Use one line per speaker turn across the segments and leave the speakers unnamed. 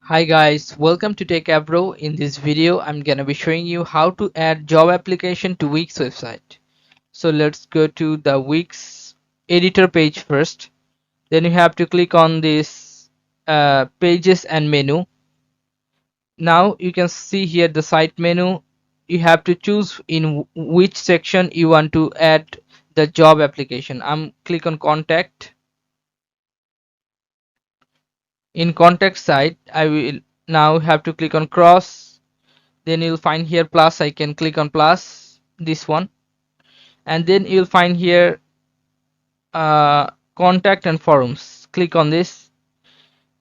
Hi guys, welcome to Techavro. In this video, I'm gonna be showing you how to add job application to Wix website. So let's go to the Wix editor page first. Then you have to click on this pages and menu. Now you can see here the site menu. You have to choose in which section you want to add the job application. I'm click on contact. In contact site, I will now have to click on cross. Then you'll find here plus icon, click on plus, this one, and then you'll find here contact and forums, click on this,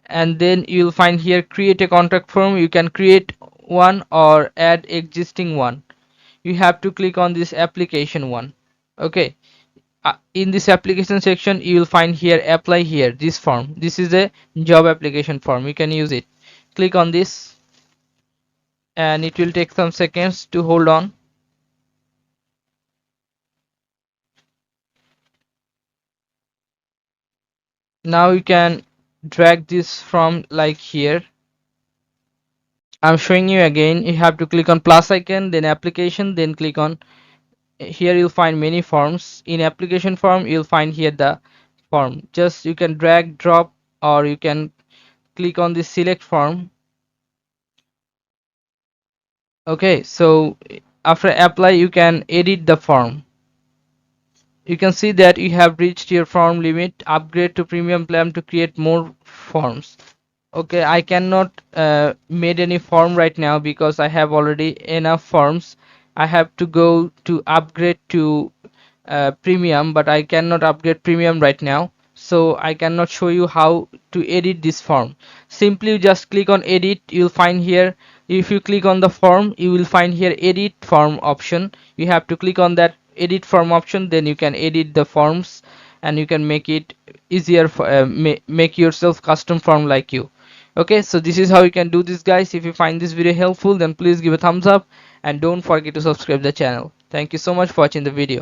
and then you'll find here create a contact form. You can create one or add existing one. You have to click on this application one. Okay, in this application section you will find here apply here, this form. This is a job application form, you can use it. Click on this and it will take some seconds to hold on. Now you can drag this from like here. I'm showing you again. You have to click on plus icon, then application, then click on here. You'll find many forms. In application form you'll find here the form. Just you can drag drop, or you can click on this select form. Okay, so after apply you can edit the form. You can see that you have reached your form limit. Upgrade to premium plan to create more forms. Okay, I cannot made any form right now because I have already enough forms. I have to go to upgrade to premium, but I cannot upgrade premium right now, so I cannot show you how to edit this form. Simply just click on edit. You'll find here, if you click on the form you will find here edit form option. You have to click on that edit form option, then you can edit the forms and you can make it easier for make yourself custom form like you. Okay, so this is how you can do this, guys. If you find this video helpful, then please give a thumbs up and don't forget to subscribe the channel. Thank you so much for watching the video.